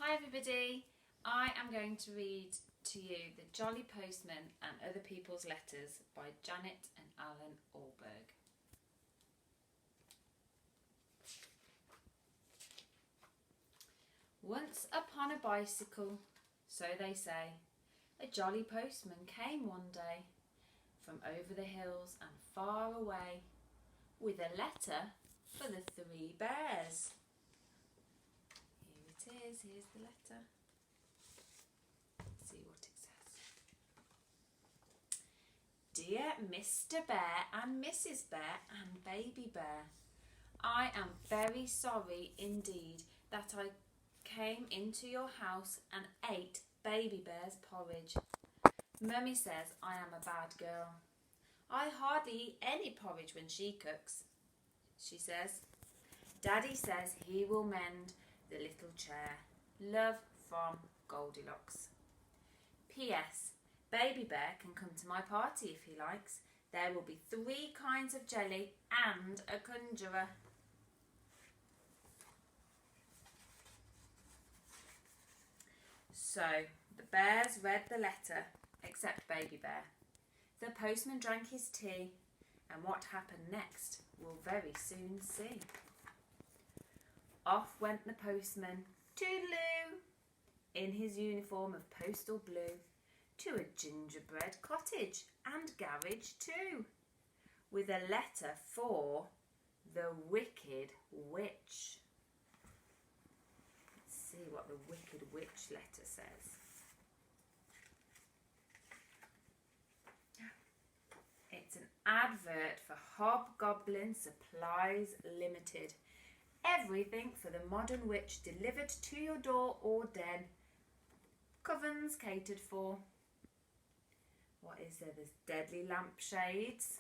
Hi everybody, I am going to read to you The Jolly Postman and Other People's Letters by Janet and Alan Allberg. Once upon a bicycle, so they say, a jolly postman came one day from over the hills and far away with a letter for the 3 bears. Here it is, here's the letter. Let's see what it says. Dear Mr. Bear and Mrs. Bear and Baby Bear, I am very sorry indeed that I came into your house and ate Baby Bear's porridge. Mummy says I am a bad girl. I hardly eat any porridge when she cooks, she says. Daddy says he will mend the little chair. Love from Goldilocks. P.S. Baby Bear can come to my party if he likes. There will be 3 kinds of jelly and a conjurer. So, the bears read the letter, except Baby Bear. The postman drank his tea, and what happened next we'll very soon see. Off went the postman, toodaloo, in his uniform of postal blue, to a gingerbread cottage and garage too, with a letter for the Wicked Witch. See what the Wicked Witch letter says. It's an advert for Hobgoblin Supplies Limited. Everything for the modern witch delivered to your door or den. Covens catered for. What is there? There's deadly lampshades.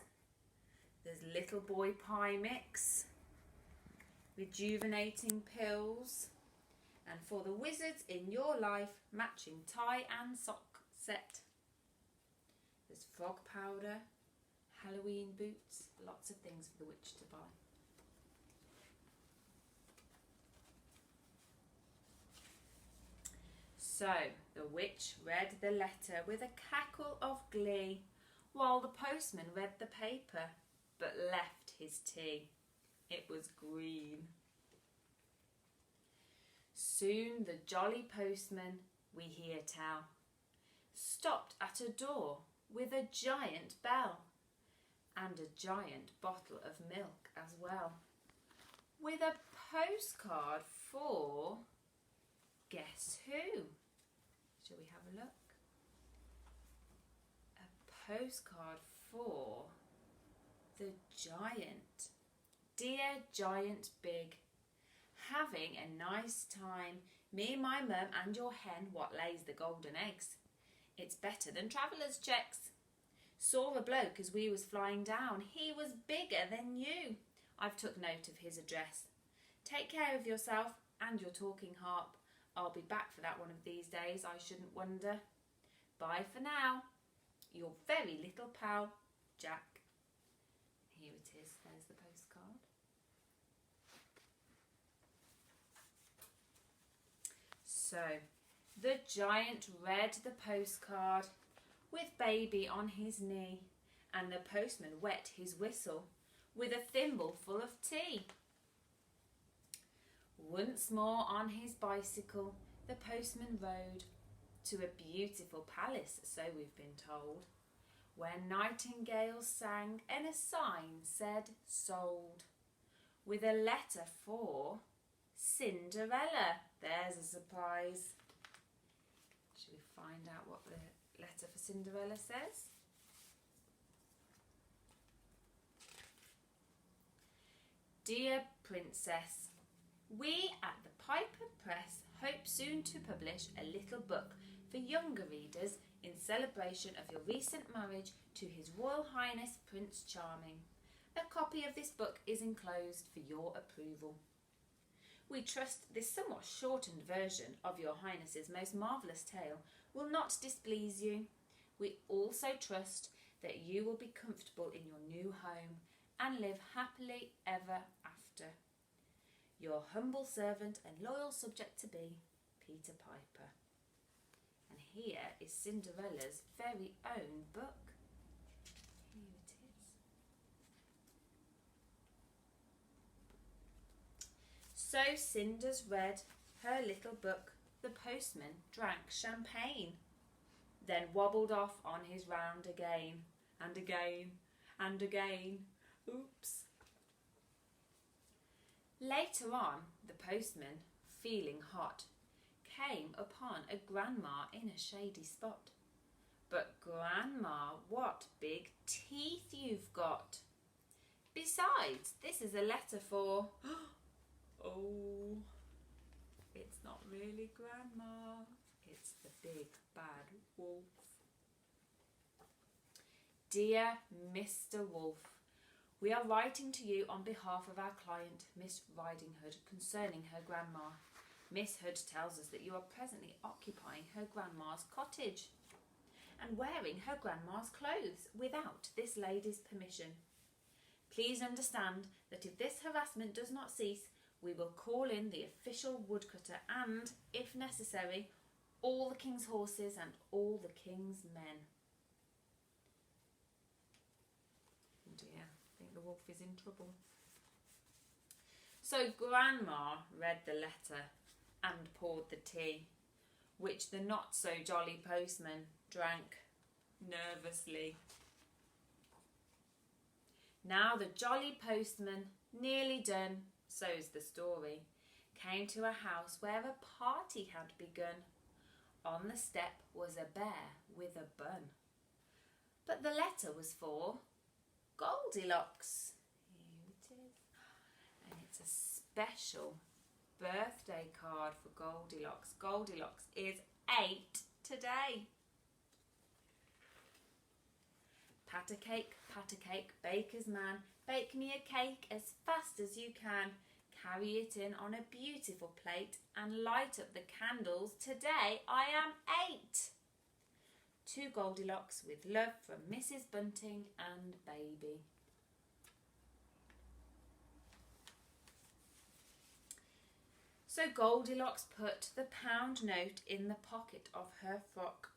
There's little boy pie mix. Rejuvenating pills. And for the wizards in your life, matching tie and sock set. There's frog powder, Halloween boots, lots of things for the witch to buy. So the witch read the letter with a cackle of glee, while the postman read the paper, but left his tea. It was green. Soon the jolly postman, we hear tell, stopped at a door with a giant bell and a giant bottle of milk as well, with a postcard for, guess who? Shall we have a look? A postcard for the giant. Dear Giant Big, having a nice time, me, my mum and your hen what lays the golden eggs. It's better than travellers' checks. Saw a bloke as we was flying down. He was bigger than you. I've took note of his address. Take care of yourself and your talking harp. I'll be back for that one of these days, I shouldn't wonder. Bye for now. Your very little pal, Jack. Here it is, there's the postcard. So, the giant read the postcard with Baby on his knee, and the postman wet his whistle with a thimble full of tea. Once more on his bicycle, the postman rode to a beautiful palace, so we've been told, where nightingales sang and a sign said sold, with a letter for Cinderella. There's a surprise. Shall we find out what the letter for Cinderella says? Dear Princess, we at the Piper Press hope soon to publish a little book for younger readers in celebration of your recent marriage to His Royal Highness Prince Charming. A copy of this book is enclosed for your approval. We trust this somewhat shortened version of your Highness's most marvellous tale will not displease you. We also trust that you will be comfortable in your new home and live happily ever after. Your humble servant and loyal subject to be, Peter Piper. And here is Cinderella's very own book. Here it is. So Cinder's read her little book. The postman drank champagne, then wobbled off on his round again, and again, and again. Oops. Later on, the postman, feeling hot, came upon a grandma in a shady spot. But Grandma, what big teeth you've got! Besides, this is a letter for... Oh, it's not really Grandma. It's the big bad wolf. Dear Mr. Wolf, we are writing to you on behalf of our client, Miss Riding Hood, concerning her grandma. Miss Hood tells us that you are presently occupying her grandma's cottage and wearing her grandma's clothes without this lady's permission. Please understand that if this harassment does not cease, we will call in the official woodcutter and, if necessary, all the king's horses and all the king's men. Oh dear, I think the wolf is in trouble. So Grandma read the letter and poured the tea, which the not-so-jolly postman drank nervously. Now the jolly postman, nearly done, so's the story, came to a house where a party had begun. On the step was a bear with a bun. But the letter was for Goldilocks. Here it is. And it's a special birthday card for Goldilocks. Goldilocks is 8 today. Pat a cake, baker's man, bake me a cake as fast as you can. Carry it in on a beautiful plate and light up the candles. Today I am 8. To Goldilocks with love from Mrs. Bunting and baby. So Goldilocks put the pound note in the pocket of her frock,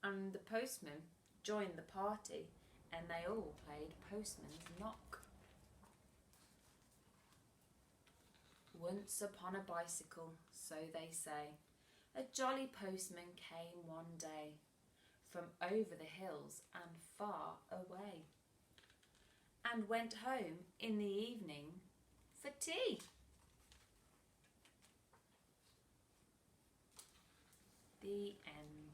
and the postman joined the party, and they all played postman's knock. Once upon a bicycle, so they say, a jolly postman came one day from over the hills and far away, and went home in the evening for tea. The end.